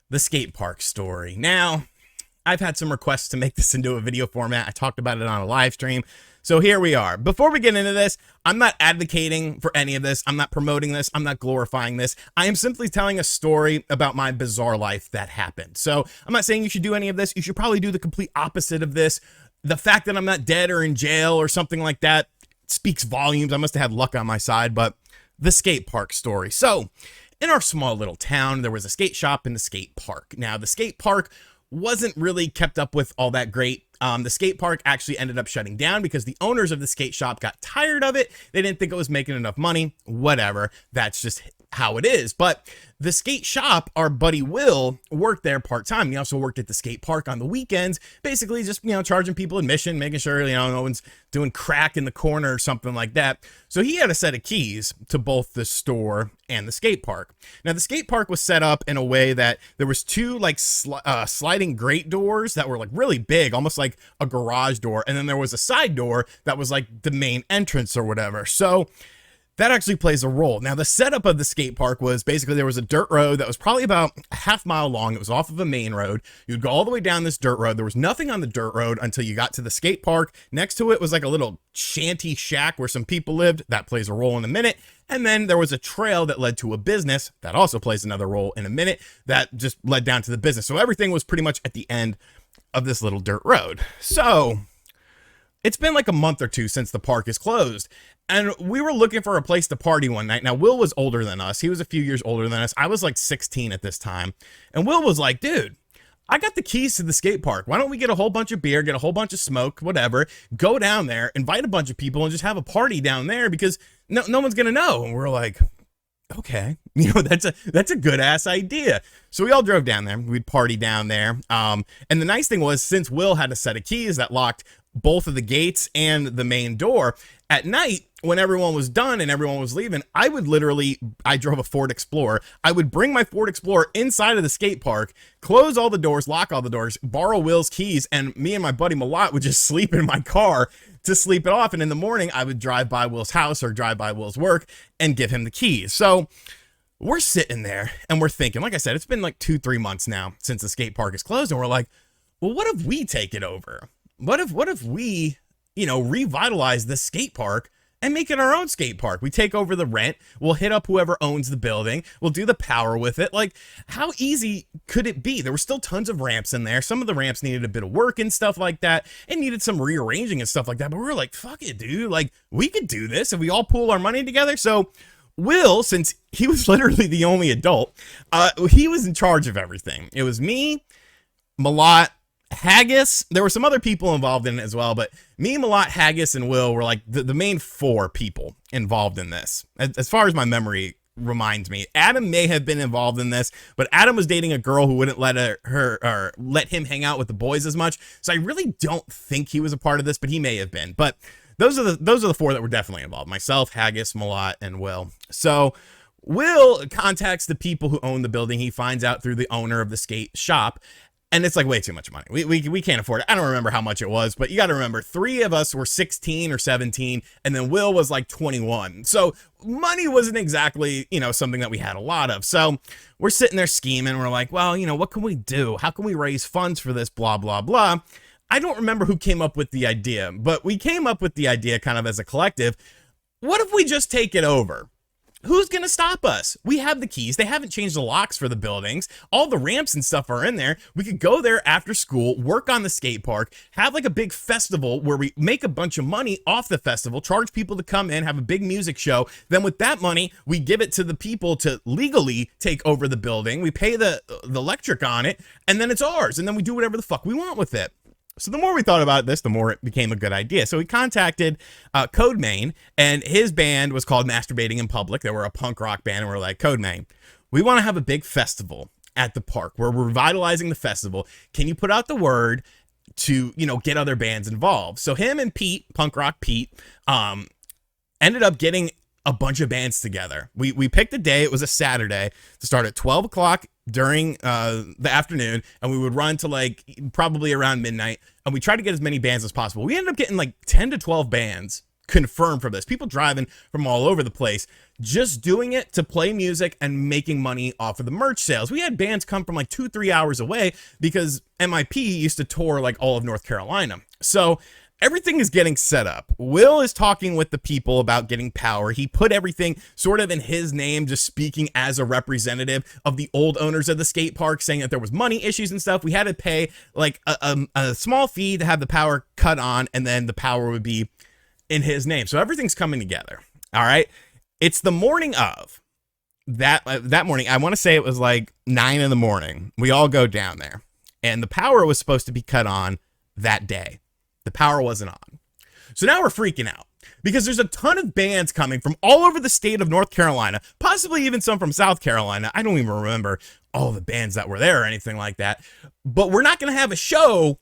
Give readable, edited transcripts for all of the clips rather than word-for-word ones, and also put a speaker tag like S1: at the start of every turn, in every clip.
S1: the skate park story. Now, I've had some requests to make this into a video format. I talked about it on a live stream. So here we are. Before we get into this, I'm not advocating for any of this. I'm not promoting this. I'm not glorifying this. I am simply telling a story about my bizarre life that happened. So I'm not saying you should do any of this. You should probably do the complete opposite of this. The fact that I'm not dead or in jail or something like that speaks volumes. I must have had luck on my side, but the skate park story. So in our small little town, there was a skate shop and a skate park. Now, the skate park wasn't really kept up with all that great. The skate park actually ended up shutting down because the owners of the skate shop got tired of it. They didn't think it was making enough money. Whatever. That's just how it is. But the skate shop, our buddy Will, worked there part-time. He also worked at the skate park on the weekends, basically just, charging people admission, making sure, no one's doing crack in the corner or something like that. So he had a set of keys to both the store and the skate park. Now, the skate park was set up in a way that there was two sliding grate doors that were like really big, almost like a garage door. And then there was a side door that was like the main entrance or whatever. So that actually plays a role. Now, the setup of the skate park was basically there was a dirt road that was probably about a half-mile long. It was off of a main road. You'd go all the way down this dirt road. There was nothing on the dirt road until you got to the skate park. Next to it was like a little shanty shack where some people lived. That plays a role in a minute. And then there was a trail that led to a business. That also plays another role in a minute. That just led down to the business. So everything was pretty much at the end of this little dirt road. So it's been like a month or two since the park is closed. And we were looking for a place to party one night. Now, Will was older than us. He was a few years older than us. I was like 16 at this time. And Will was like, dude, I got the keys to the skate park. Why don't we get a whole bunch of beer, get a whole bunch of smoke, whatever, go down there, invite a bunch of people and just have a party down there because no one's going to know. And we're like, okay, that's a good ass idea. So we all drove down there. We'd party down there. And the nice thing was, since Will had a set of keys that locked both of the gates and the main door, at night, when everyone was done and everyone was leaving, I drove a Ford Explorer. I would bring my Ford Explorer inside of the skate park, close all the doors, lock all the doors, borrow Will's keys, and me and my buddy Malat would just sleep in my car to sleep it off. And in the morning, I would drive by Will's house or drive by Will's work and give him the keys. So we're sitting there and we're thinking, like I said, it's been like 2-3 months now since the skate park is closed. And we're like, well, what if we take it over? What if we, revitalize this skate park and make it our own skate park? We take over the rent. We'll hit up whoever owns the building. We'll do the power with it. Like, how easy could it be? There were still tons of ramps in there. Some of the ramps needed a bit of work and stuff like that. It needed some rearranging and stuff like that. But we were like, fuck it, dude. Like, we could do this if we all pool our money together. So Will, since he was literally the only adult, he was in charge of everything. It was me, Malat, Haggis. There were some other people involved in it as well, but me, Malat, Haggis, and Will were like the main 4 people involved in this, as far as my memory reminds me. Adam may have been involved in this, but Adam was dating a girl who wouldn't let let him hang out with the boys as much, so I really don't think he was a part of this, but he may have been. But those are the 4 that were definitely involved: myself, Haggis, Malat, and Will. So Will contacts the people who own the building. He finds out through the owner of the skate shop. And it's like way too much money. We can't afford it. I don't remember how much it was, but you got to remember, 3 of us were 16 or 17, and then Will was like 21. So money wasn't exactly, something that we had a lot of. So we're sitting there scheming. We're like, well, what can we do? How can we raise funds for this? Blah, blah, blah. I don't remember who came up with the idea, but we came up with the idea kind of as a collective. What if we just take it over? Who's going to stop us? We have the keys. They haven't changed the locks for the buildings. All the ramps and stuff are in there. We could go there after school, work on the skate park, have like a big festival where we make a bunch of money off the festival, charge people to come in, have a big music show. Then with that money, we give it to the people to legally take over the building. We pay the electric on it, and then it's ours. And then we do whatever the fuck we want with it. So the more we thought about this, the more it became a good idea. So we contacted Code Main, and his band was called Masturbating in Public. They were a punk rock band, and we're like, Code Main, we want to have a big festival at the park. We're revitalizing the festival. Can you put out the word to, get other bands involved? So him and Pete, punk rock Pete, ended up getting a bunch of bands together. We picked a day. It was a Saturday to start at 12 o'clock during the afternoon, and we would run to like probably around midnight, and we tried to get as many bands as possible. We ended up getting like 10 to 12 bands confirmed for this. People driving from all over the place, just doing it to play music and making money off of the merch sales. We had bands come from like 2-3 hours away because MIP used to tour like all of North Carolina. So everything is getting set up. Will is talking with the people about getting power. He put everything sort of in his name, just speaking as a representative of the old owners of the skate park, saying that there was money issues and stuff. We had to pay like a small fee to have the power cut on, and then the power would be in his name. So everything's coming together. All right. It's the morning of that morning. I want to say it was like 9 in the morning. We all go down there, and the power was supposed to be cut on that day. The power wasn't on. So now we're freaking out because there's a ton of bands coming from all over the state of North Carolina, possibly even some from South Carolina. I don't even remember all the bands that were there or anything like that. But we're not going to have a show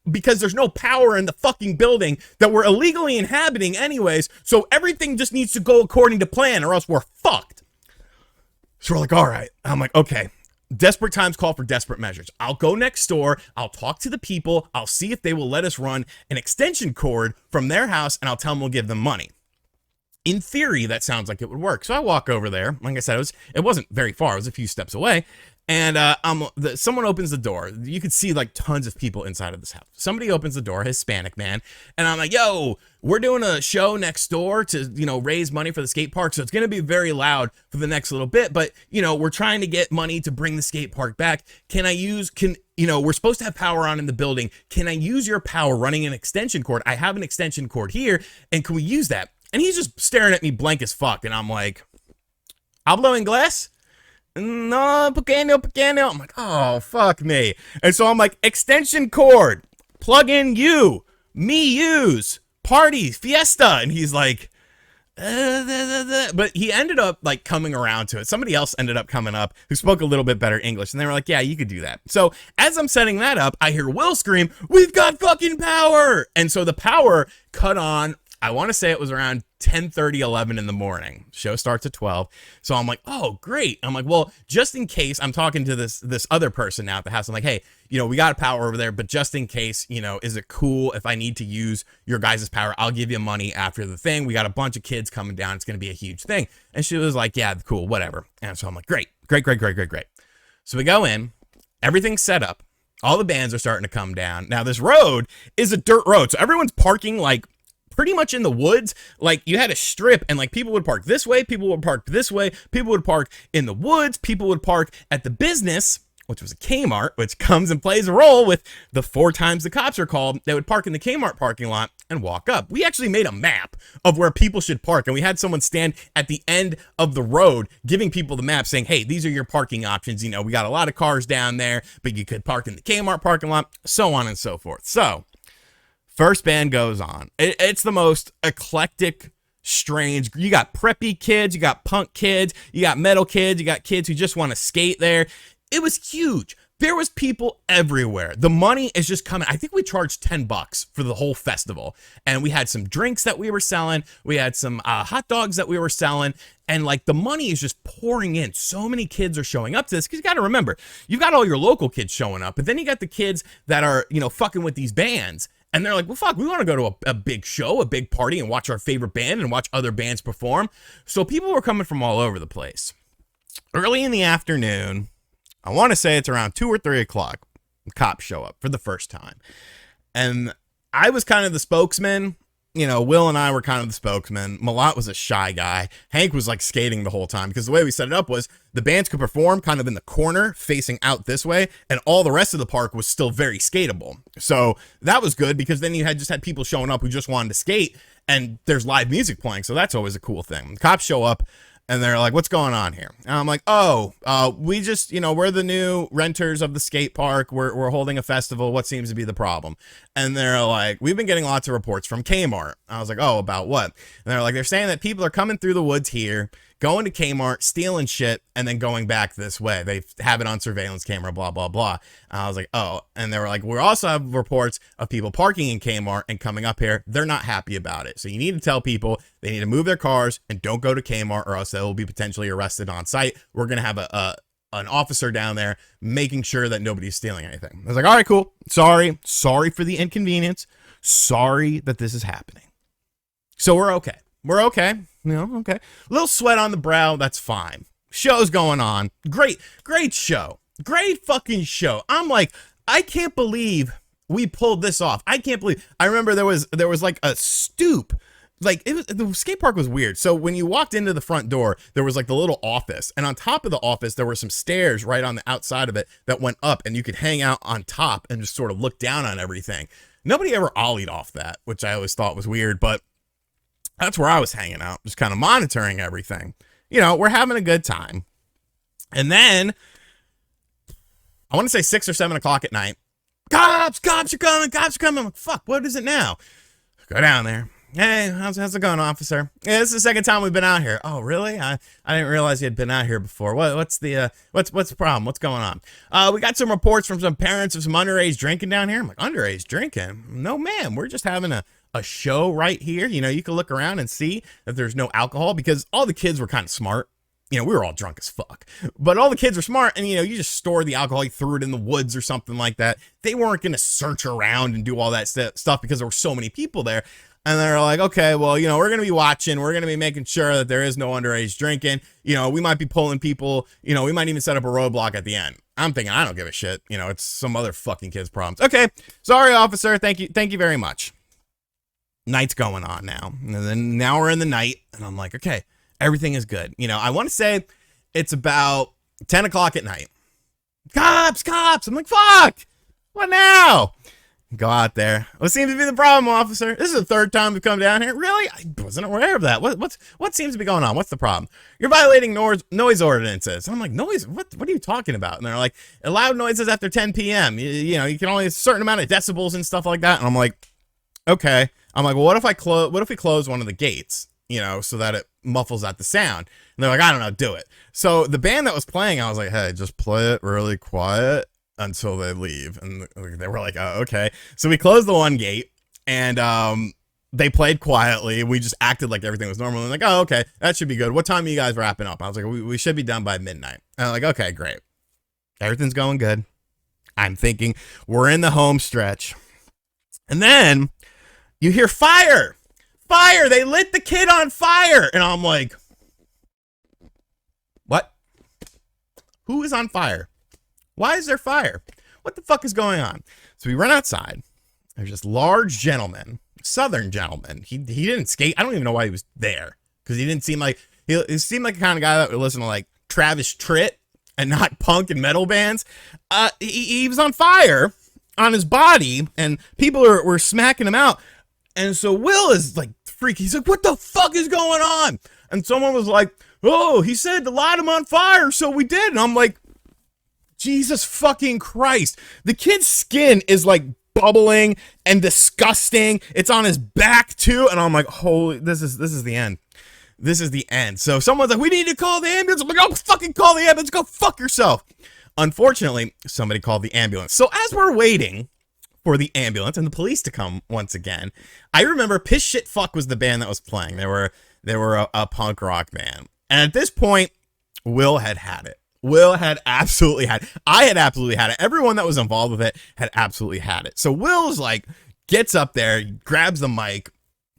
S1: because there's no power in the fucking building that we're illegally inhabiting anyways. So everything just needs to go according to plan or else we're fucked. So we're like, all right. I'm like, okay. Desperate times call for desperate measures. I'll go next door. I'll talk to the people. I'll see if they will let us run an extension cord from their house, and I'll tell them we'll give them money. In theory, that sounds like it would work. So I walk over there. Like I said, it wasn't very far. It was a few steps away. And someone opens the door. You could see like tons of people inside of this house. Somebody opens the door, Hispanic man. And I'm like, yo, we're doing a show next door to, raise money for the skate park. So it's going to be very loud for the next little bit. But, we're trying to get money to bring the skate park back. We're supposed to have power on in the building. Can I use your power running an extension cord? I have an extension cord here. And can we use that? And he's just staring at me blank as fuck. And I'm like, hablo inglés? No, pequeño. I'm like, oh, fuck me. And so I'm like, extension cord, plug in you, me use, party, fiesta. And he's like, but he ended up like coming around to it. Somebody else ended up coming up who spoke a little bit better English. And they were like, yeah, you could do that. So as I'm setting that up, I hear Will scream, we've got fucking power. And so the power cut on. I want to say it was around 10:30, 11 in the morning. Show starts at 12. So I'm like, oh, great. I'm like, well, just in case, I'm talking to this other person now at the house. I'm like, hey, we got a power over there, but just in case, is it cool if I need to use your guys' power? I'll give you money after the thing. We got a bunch of kids coming down. It's going to be a huge thing. And she was like, yeah, cool, whatever. And so I'm like, great. So we go in, everything's set up. All the bands are starting to come down. Now this road is a dirt road. So everyone's parking like pretty much in the woods. Like you had a strip and like people would park this way, people would park this way, people would park in the woods, people would park at the business, which was a Kmart, which comes and plays a role with the 4 times the cops are called. They would park in the Kmart parking lot and walk up. We actually made a map of where people should park, and we had someone stand at the end of the road giving people the map saying, hey, these are your parking options. We got a lot of cars down there, but you could park in the Kmart parking lot, so on and so forth. So first band goes on. It's the most eclectic, strange. You got preppy kids, you got punk kids, you got metal kids, you got kids who just want to skate there. It was huge. There was people everywhere. The money is just coming. I think we charged $10 for the whole festival. And we had some drinks that we were selling. We had some hot dogs that we were selling. And like the money is just pouring in. So many kids are showing up to this. Because you got to remember, you've got all your local kids showing up. But then you got the kids that are, fucking with these bands. And they're like, well, fuck, we want to go to a big show, a big party, and watch our favorite band and watch other bands perform. So people were coming from all over the place. Early in the afternoon, I want to say it's around 2 or 3 o'clock, cops show up for the first time. And I was kind of the spokesman. Will and I were kind of the spokesman. Malat was a shy guy. Hank was like skating the whole time because the way we set it up was the bands could perform kind of in the corner facing out this way, and all the rest of the park was still very skatable. So that was good because then you just had people showing up who just wanted to skate, and there's live music playing. So that's always a cool thing. The cops show up and they're like, what's going on here? And I'm like, we just, we're the new renters of the skate park. We're holding a festival. What seems to be the problem? And they're like, we've been getting lots of reports from Kmart. I was like, oh, about what? And they're like, they're saying that people are coming through the woods here, going to Kmart, stealing shit, and then going back this way. They have it on surveillance camera, blah, blah, blah. And I was like, oh. And they were like, we also have reports of people parking in Kmart and coming up here. They're not happy about it. So you need to tell people they need to move their cars and don't go to Kmart, or else they will be potentially arrested on site. We're going to have an officer down there making sure that nobody's stealing anything. I was like, all right, cool. Sorry for the inconvenience. Sorry that this is happening. So we're okay. We're okay. You know, okay. A little sweat on the brow. That's fine. Show's going on. Great show. Great fucking show. I'm like, I can't believe we pulled this off. I can't believe. I remember there was like a stoop. Like the skate park was weird. So when you walked into the front door, there was like the little office, and on top of the office, there were some stairs right on the outside of it that went up, and you could hang out on top and just sort of look down on everything. Nobody ever ollied off that, which I always thought was weird, but that's where I was hanging out, just kind of monitoring everything. You know, we're having a good time. And then I want to say 6 or 7 o'clock at night. Cops are coming. I'm like, fuck, what is it now? Go down there. Hey, how's it going, officer? Yeah, this is the second time we've been out here. Oh, really? I didn't realize you had been out here before. What's the problem? What's going on? We got some reports from some parents of some underage drinking down here. I'm like, underage drinking? No, ma'am. We're just having a show right here. You know, you can look around and see that there's no alcohol because all the kids were kind of smart. You know, we were all drunk as fuck, but all the kids were smart, and you know, you just store the alcohol, you threw it in the woods or something like that. They weren't going to search around and do all that stuff because there were so many people there. And they're like, okay, well, you know, we're going to be watching. We're going to be making sure that there is no underage drinking. You know, we might be pulling people. You know, we might even set up a roadblock at the end. I'm thinking, I don't give a shit. You know, it's some other fucking kid's problems. Okay, sorry, officer. Thank you very much. Night's going on now. And then now we're in the night, and I'm like, okay, everything is good. You know, I want to say it's about 10 o'clock at night. Cops. I'm like, fuck. What now? Go out there. What seems to be the problem, officer? This is the third time we've come down here. Really? I wasn't aware of that. What seems to be going on? What's the problem? You're violating noise ordinances. And I'm like, noise? What are you talking about? And they're like, loud noises after 10 p.m. You know, you can only a certain amount of decibels and stuff like that. And I'm like, okay. I'm like, well, what if we close one of the gates, you know, so that it muffles out the sound? And they're like, I don't know, do it. So the band that was playing, I was like, hey, just play it really quiet until they leave. And they were like, oh, okay. So we closed the one gate, and they played quietly. We just acted like everything was normal. And like, oh, okay, that should be good. What time are you guys wrapping up? I was like, we should be done by midnight. And I'm like, okay, great. Everything's going good. I'm thinking we're in the home stretch. And then you hear fire. Fire. They lit the kid on fire. And I'm like, what? Who is on fire? Why is there fire? What the fuck is going on? So we run outside. There's this large gentleman, Southern gentleman. He didn't skate. I don't even know why he was there, because he didn't seem like he seemed like the kind of guy that would listen to like Travis Tritt and not punk and metal bands. He was on fire on his body, and people were smacking him out. And so Will is like freaky. He's like, what the fuck is going on? And someone was like, oh, he said to light him on fire, so we did. And I'm like, Jesus fucking Christ. The kid's skin is like bubbling and disgusting. It's on his back too. And I'm like, holy, this is the end. This is the end. So someone's like, we need to call the ambulance. I'm like, oh, fucking call the ambulance. Go fuck yourself. Unfortunately, somebody called the ambulance. So as we're waiting for the ambulance and the police to come once again, I remember Piss Shit Fuck was the band that was playing. They were a punk rock band. And at this point, Will had it. Will had absolutely had it. I had absolutely had it. Everyone that was involved with it had absolutely had it. So Will's like, gets up there, grabs the mic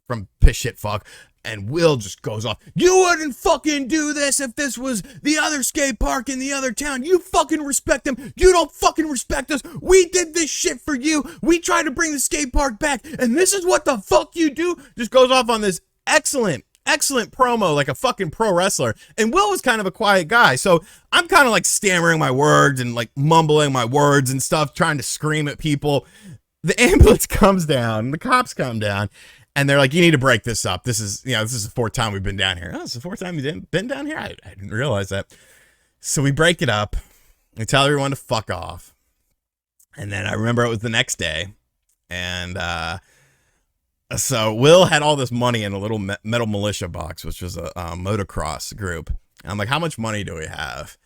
S1: from Piss Shit Fuck, and Will just goes off. You wouldn't fucking do this if this was the other skate park in the other town. You fucking respect them. You don't fucking respect us. We did this shit for you. We tried to bring the skate park back, and this is what the fuck you do. Just goes off on this excellent promo like a fucking pro wrestler. And Will was kind of a quiet guy, so I'm kind of like stammering my words and like mumbling my words and stuff, trying to scream at people. The ambulance comes down, the cops come down, and they're like, you need to break this up. This is the fourth time we've been down here. Oh, it's the fourth time you've been down here? I didn't realize that. So we break it up. We tell everyone to fuck off. And then I remember it was the next day, and so Will had all this money in a little metal militia box, which was a motocross group. And I'm like, how much money do we have?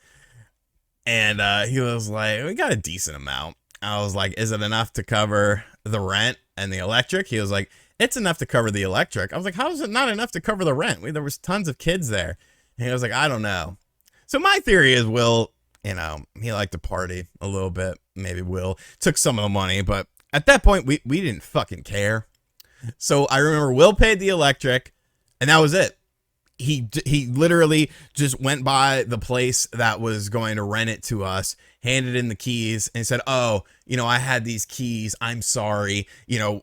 S1: And he was like, we got a decent amount. I was like, is it enough to cover the rent and the electric? He was like, it's enough to cover the electric. I was like, how is it not enough to cover the rent? There was tons of kids there. And he was like, I don't know. So my theory is Will, you know, he liked to party a little bit. Maybe Will took some of the money, but at that point, we didn't fucking care. So I remember Will paid the electric, and that was it. He literally just went by the place that was going to rent it to us, handed in the keys, and said, "Oh, I had these keys. I'm sorry.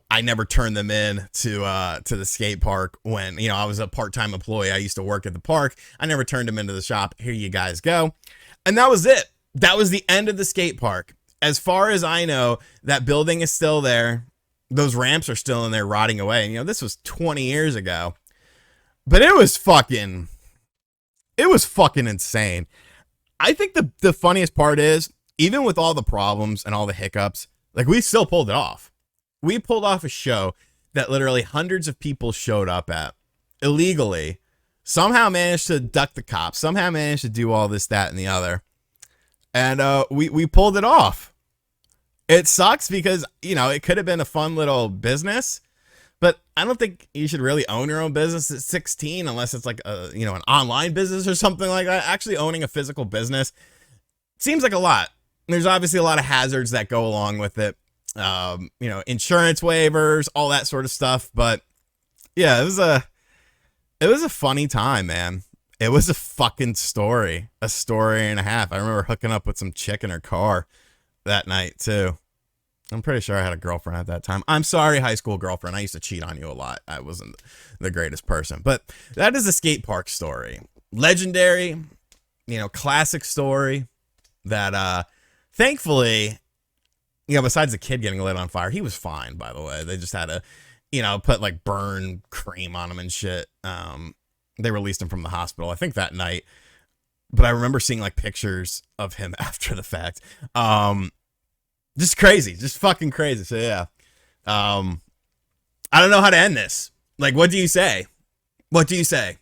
S1: I never turned them in to the skate park when I was a part-time employee. I used to work at the park. I never turned them into the shop. Here you guys go." And that was it. That was the end of the skate park. As far as I know, that building is still there. Those ramps are still in there rotting away. And, this was 20 years ago. But it was fucking insane. I think the funniest part is, even with all the problems and all the hiccups, like, we still pulled it off. We pulled off a show that literally hundreds of people showed up at illegally, somehow managed to duck the cops, somehow managed to do all this, that, and the other. And we pulled it off. It sucks because, it could have been a fun little business. But I don't think you should really own your own business at 16 unless it's like an online business or something like that. Actually owning a physical business seems like a lot. There's obviously a lot of hazards that go along with it. Insurance waivers, all that sort of stuff. But yeah, it was a funny time, man. It was a fucking story, a story and a half. I remember hooking up with some chick in her car that night too. I'm pretty sure I had a girlfriend at that time. I'm sorry, high school girlfriend. I used to cheat on you a lot. I wasn't the greatest person. But that is a skate park story. Legendary, classic story that thankfully, besides the kid getting lit on fire, he was fine, by the way. They just had to, put like burn cream on him and shit. They released him from the hospital, I think that night. But I remember seeing like pictures of him after the fact. Just crazy, just fucking crazy. So yeah, I don't know how to end this. Like, what do you say? What do you say?